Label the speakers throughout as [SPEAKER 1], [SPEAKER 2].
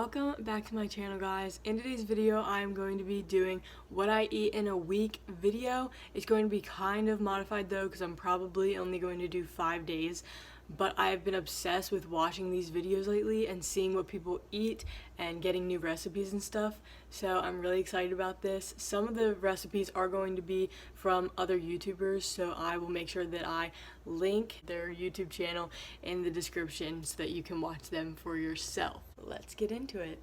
[SPEAKER 1] Welcome back to my channel, guys. In today's video I'm going to be doing what I eat in a week video. It's going to be kind of modified though, because I'm probably only going to do 5 days, but I've been obsessed with watching these videos lately and seeing what people eat and getting new recipes and stuff, so I'm really excited about this. Some of the recipes are going to be from other YouTubers, so I will make sure that I link their YouTube channel in the description so that you can watch them for yourself. Let's get into it.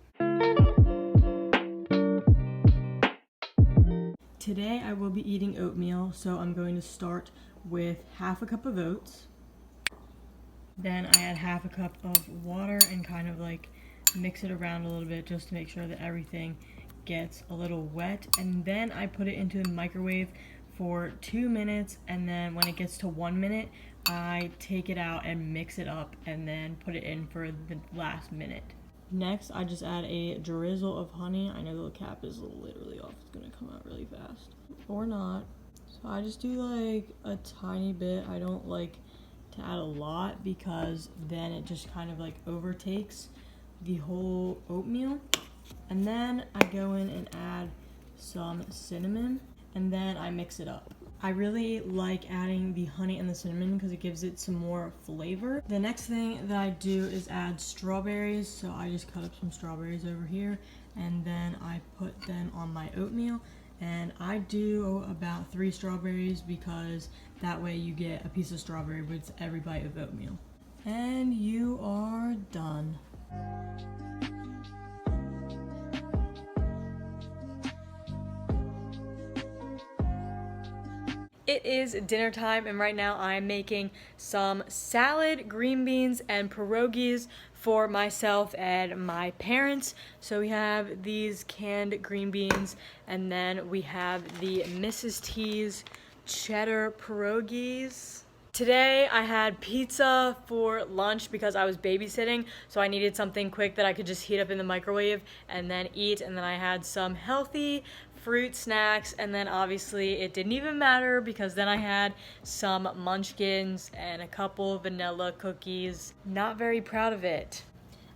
[SPEAKER 1] Today I will be eating oatmeal, so I'm going to start with half a cup of oats. Then I add half a cup of water and kind of like mix it around a little bit just to make sure that everything gets a little wet. And then I put it into the microwave for 2 minutes, and then when it gets to 1 minute, I take it out and mix it up and then put it in for the last minute. Next, I just add a drizzle of honey. I know the cap is literally off. It's gonna come out really fast. Or not. So I just do like a tiny bit. I don't like to add a lot because then it just kind of like overtakes the whole oatmeal. And then I go in and add some cinnamon, and then I mix it up. I really like adding the honey and the cinnamon because it gives it some more flavor. The next thing that I do is add strawberries, so I just cut up some strawberries over here and then I put them on my oatmeal. And I do about 3 strawberries because that way you get a piece of strawberry with every bite of oatmeal. And you are done. It is dinner time, and right now I'm making some salad, green beans, and pierogies for myself and my parents. So we have these canned green beans, and then we have the Mrs. T's cheddar pierogies. Today I had pizza for lunch because I was babysitting, so I needed something quick that I could just heat up in the microwave and then eat. And then I had some healthy fruit snacks, and then obviously it didn't even matter because then I had some munchkins and a couple vanilla cookies. Not very proud of it.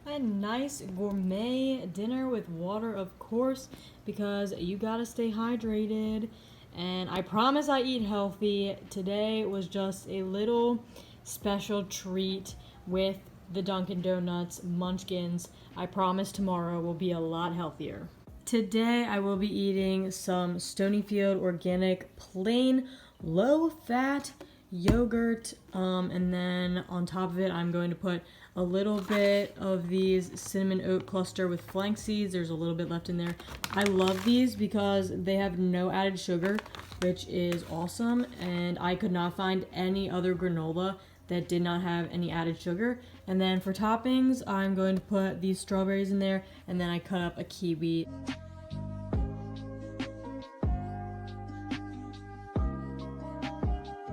[SPEAKER 1] A nice gourmet dinner with water, of course, because you gotta stay hydrated. And I promise I eat healthy. Today was just a little special treat with the Dunkin' Donuts munchkins. I promise tomorrow will be a lot healthier. Today I will be eating some Stonyfield organic plain low-fat yogurt, and then on top of it I'm going to put a little bit of these cinnamon oat cluster with flank seeds. There's a little bit left in there. I love these because they have no added sugar, which is awesome, and I could not find any other granola that did not have any added sugar. And then for toppings, I'm going to put these strawberries in there, and then I cut up a kiwi.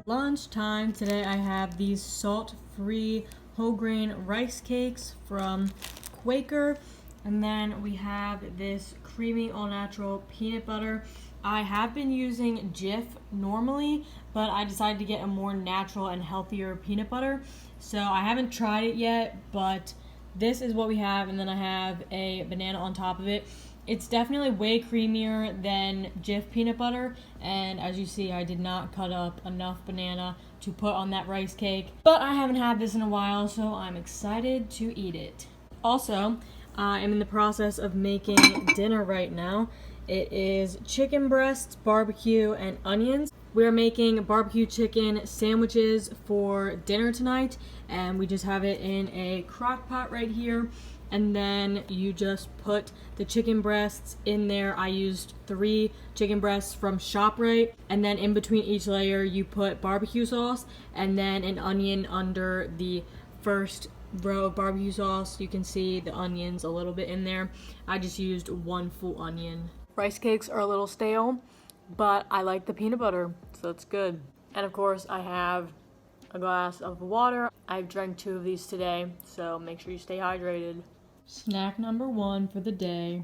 [SPEAKER 1] Lunchtime today, I have these salt-free whole grain rice cakes from Quaker, and then we have this creamy all-natural peanut butter. I have been using Jif normally, but I decided to get a more natural and healthier peanut butter. So I haven't tried it yet, but this is what we have, and then I have a banana on top of it. It's definitely way creamier than Jif peanut butter, and as you see, I did not cut up enough banana to put on that rice cake, but I haven't had this in a while, so I'm excited to eat it. Also, I am in the process of making dinner right now. It is chicken breasts, barbecue, and onions. We're making barbecue chicken sandwiches for dinner tonight, and we just have it in a crock pot right here. And then you just put the chicken breasts in there. I used 3 chicken breasts from ShopRite, and then in between each layer you put barbecue sauce and then an onion under the first row of barbecue sauce. You can see the onions a little bit in there. I just used 1 full onion. Rice cakes are a little stale, but I like the peanut butter, so it's good. And of course I have a glass of water. I've drank 2 of these today, so make sure you stay hydrated. Snack number 1 for the day.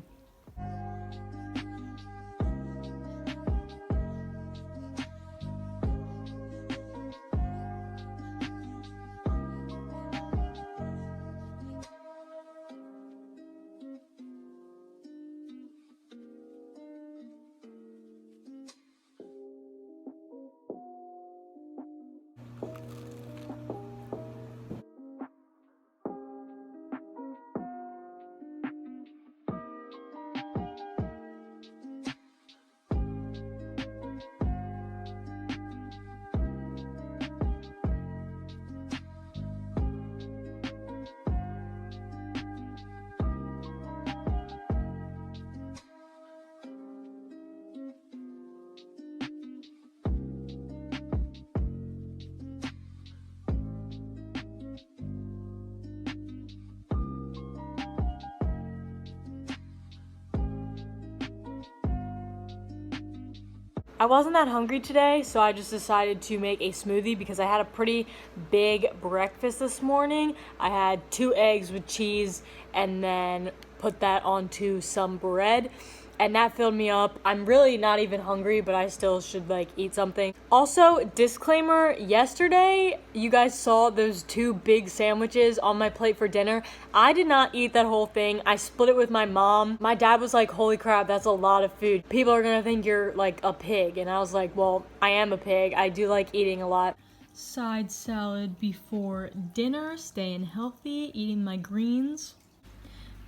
[SPEAKER 1] I wasn't that hungry today, so I just decided to make a smoothie because I had a pretty big breakfast this morning. I had 2 eggs with cheese and then put that onto some bread, and that filled me up. I'm really not even hungry, but I still should like eat something. Also, disclaimer, yesterday you guys saw those 2 big sandwiches on my plate for dinner. I did not eat that whole thing. I split it with my mom. My dad was like, holy crap, that's a lot of food. People are gonna think you're like a pig. And I was like, well, I am a pig. I do like eating a lot. Side salad before dinner, staying healthy, eating my greens.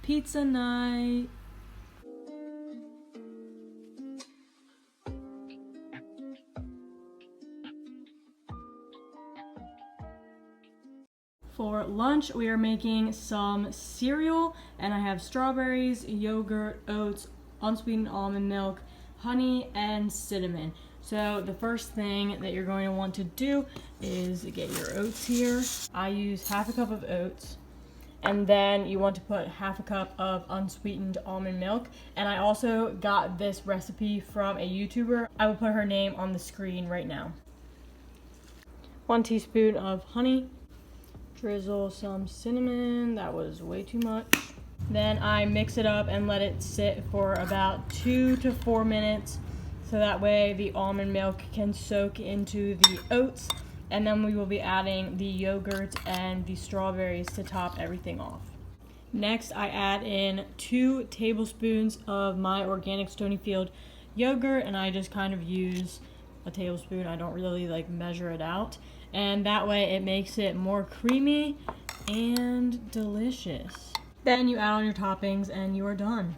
[SPEAKER 1] Pizza night. For lunch, we are making some cereal, and I have strawberries, yogurt, oats, unsweetened almond milk, honey, and cinnamon. So the first thing that you're going to want to do is get your oats here. I use half a cup of oats, and then you want to put half a cup of unsweetened almond milk. And I also got this recipe from a YouTuber. I will put her name on the screen right now. 1 teaspoon of honey. Drizzle some cinnamon. That was way too much. Then I mix it up and let it sit for about 2 to 4 minutes, so that way the almond milk can soak into the oats, and then we will be adding the yogurt and the strawberries to top everything off. Next, I add in 2 tablespoons of my organic Stonyfield yogurt, and I just kind of use a tablespoon. I don't really like measure it out. And that way it makes it more creamy and delicious. Then you add on your toppings and you are done.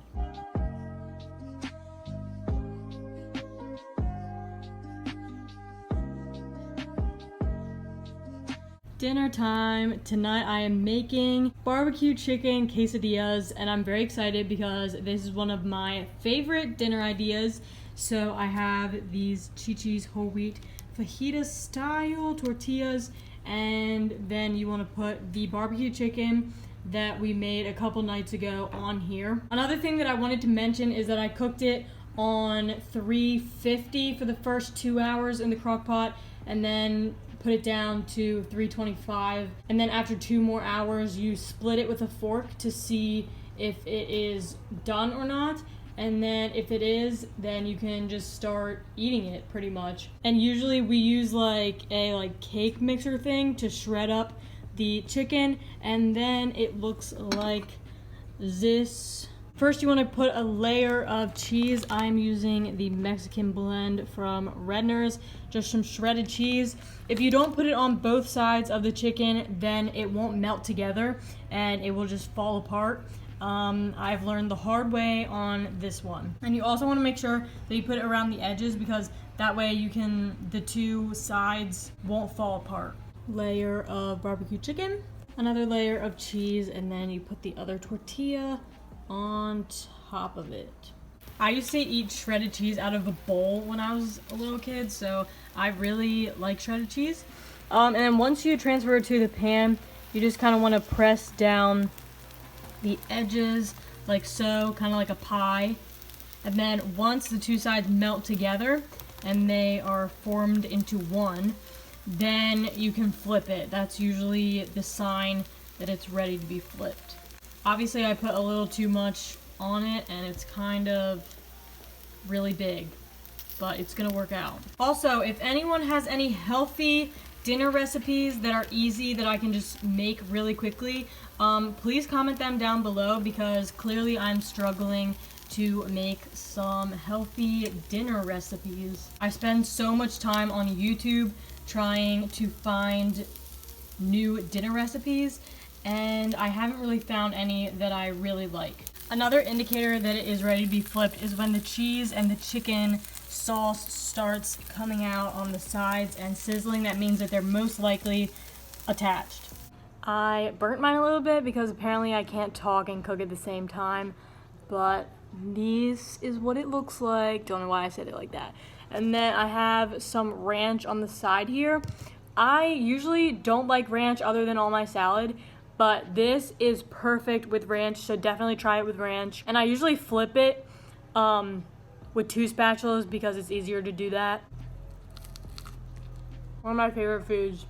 [SPEAKER 1] Dinner time. Tonight I am making barbecue chicken quesadillas, and I'm very excited because this is one of my favorite dinner ideas. So I have these Chi-Chi's whole wheat fajita style tortillas, and then you want to put the barbecue chicken that we made a couple nights ago on here. Another thing that I wanted to mention is that I cooked it on 350 for the first 2 hours in the crock pot, and then put it down to 325, and then after 2 more hours you split it with a fork to see if it is done or not. And then if it is, then you can just start eating it pretty much. And usually we use like a cake mixer thing to shred up the chicken, and then it looks like this. First you want to put a layer of cheese. I'm using the Mexican blend from Redner's, just some shredded cheese. If you don't put it on both sides of the chicken, then it won't melt together and it will just fall apart. I've learned the hard way on this one. And you also want to make sure that you put it around the edges, because that way the 2 sides won't fall apart. Layer of barbecue chicken, another layer of cheese, and then you put the other tortilla on top of it. I used to eat shredded cheese out of a bowl when I was a little kid, so I really like shredded cheese. And then once you transfer it to the pan, you just kind of want to press down the edges like so, kind of like a pie. And then once the 2 sides melt together and they are formed into one, then you can flip it. That's usually the sign that it's ready to be flipped. Obviously I put a little too much on it and it's kind of really big, but it's gonna work out. Also, if anyone has any healthy dinner recipes that are easy that I can just make really quickly, please comment them down below, because clearly I'm struggling to make some healthy dinner recipes. I spend so much time on YouTube trying to find new dinner recipes, and I haven't really found any that I really like. Another indicator that it is ready to be flipped is when the cheese and the chicken sauce starts coming out on the sides and sizzling. That means that they're most likely attached. I burnt mine a little bit because apparently I can't talk and cook at the same time, but this is what it looks like. Don't know why I said it like that. And then I have some ranch on the side here. I usually don't like ranch other than on my salad, but this is perfect with ranch, so definitely try it with ranch. And I usually flip it with 2 spatulas because it's easier to do that. One of my favorite foods.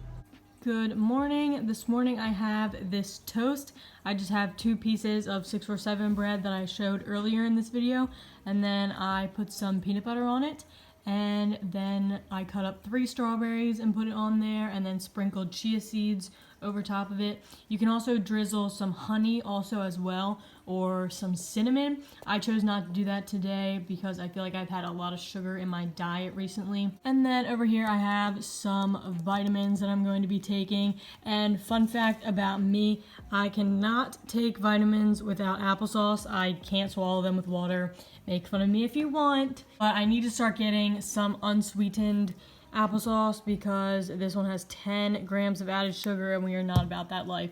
[SPEAKER 1] Good morning. This morning I have this toast. I just have 2 pieces of 647 bread that I showed earlier in this video, and then I put some peanut butter on it, and then I cut up 3 strawberries and put it on there, and then sprinkled chia seeds over top of it. You can also drizzle some honey also as well, or some cinnamon. I chose not to do that today because I feel like I've had a lot of sugar in my diet recently. And then over here I have some vitamins that I'm going to be taking. And fun fact about me, I cannot take vitamins without applesauce. I can't swallow them with water. Make fun of me if you want. But I need to start getting some unsweetened applesauce because this one has 10 grams of added sugar and we are not about that life.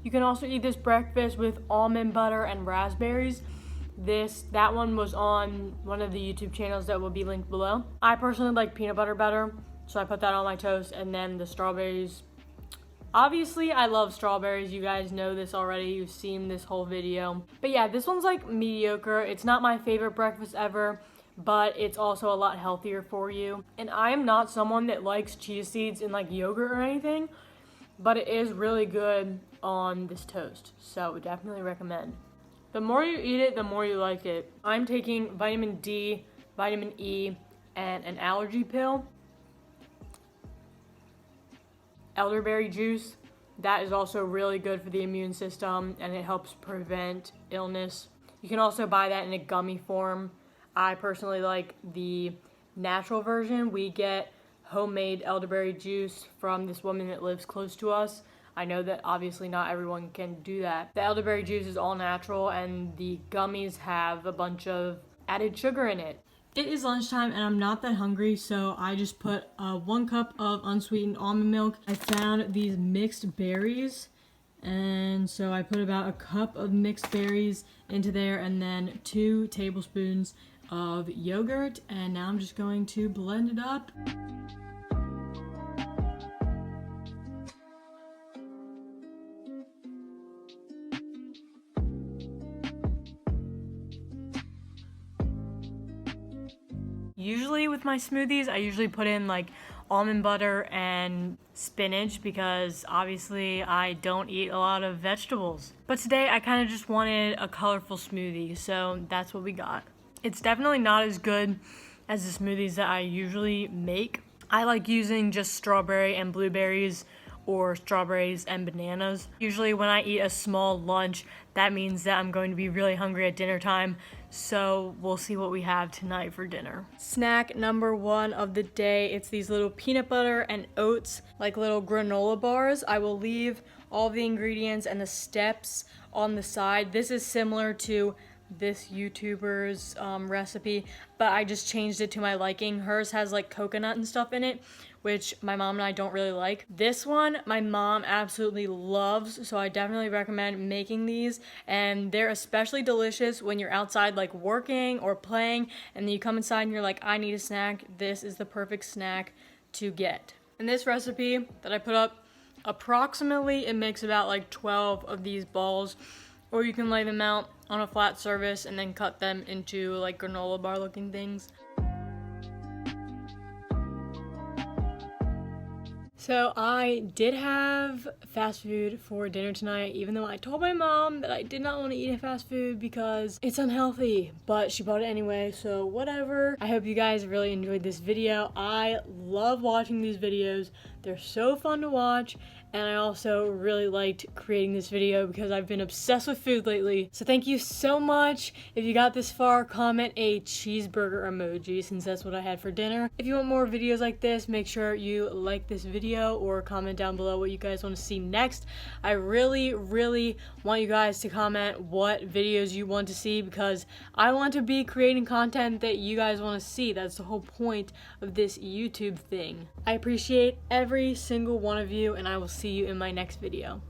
[SPEAKER 1] You can also eat this breakfast with almond butter and raspberries. That one was on one of the YouTube channels that will be linked below. I personally like peanut butter better, so I put that on my toast, and then the strawberries. Obviously, I love strawberries. You guys know this already. You've seen this whole video. But yeah, this one's like mediocre. It's not my favorite breakfast ever, but it's also a lot healthier for you. And I am not someone that likes chia seeds in like yogurt or anything, but it is really good on this toast, so definitely recommend. The more you eat it, the more you like it. I'm taking vitamin D, vitamin E, and an allergy pill. Elderberry juice, that is also really good for the immune system and it helps prevent illness. You can also buy that in a gummy form. I personally like the natural version. We get homemade elderberry juice from this woman that lives close to us. I know that obviously not everyone can do that. The elderberry juice is all natural and the gummies have a bunch of added sugar in it. It is lunchtime and I'm not that hungry, so I just put 1 cup of unsweetened almond milk. I found these mixed berries, and so I put about 1 cup of mixed berries into there and then 2 tablespoons of yogurt, and now I'm just going to blend it up. Usually with my smoothies, I usually put in like almond butter and spinach because obviously I don't eat a lot of vegetables. But today I kind of just wanted a colorful smoothie, so that's what we got. It's definitely not as good as the smoothies that I usually make. I like using just strawberry and blueberries or strawberries and bananas. Usually when I eat a small lunch, that means that I'm going to be really hungry at dinner time, so we'll see what we have tonight for dinner. Snack number 1 of the day, it's these little peanut butter and oats, like little granola bars. I will leave all the ingredients and the steps on the side. This is similar to this YouTuber's recipe, but I just changed it to my liking. Hers has like coconut and stuff in it, which my mom and I don't really like. This one, my mom absolutely loves, so I definitely recommend making these, and they're especially delicious when you're outside like working or playing, and then you come inside and you're like, I need a snack. This is the perfect snack to get. And this recipe that I put up, approximately it makes about like 12 of these balls, or you can lay them out on a flat surface and then cut them into like granola bar looking things. So I did have fast food for dinner tonight, even though I told my mom that I did not want to eat fast food because it's unhealthy, but she bought it anyway, so whatever. I hope you guys really enjoyed this video. I love watching these videos. They're so fun to watch, and I also really liked creating this video because I've been obsessed with food lately. So thank you so much. If you got this far, comment a cheeseburger emoji since that's what I had for dinner. If you want more videos like this, make sure you like this video or comment down below what you guys want to see next. I really want you guys to comment what videos you want to see because I want to be creating content that you guys want to see. That's the whole point of this YouTube thing. I appreciate every single one of you, and I will see you in my next video.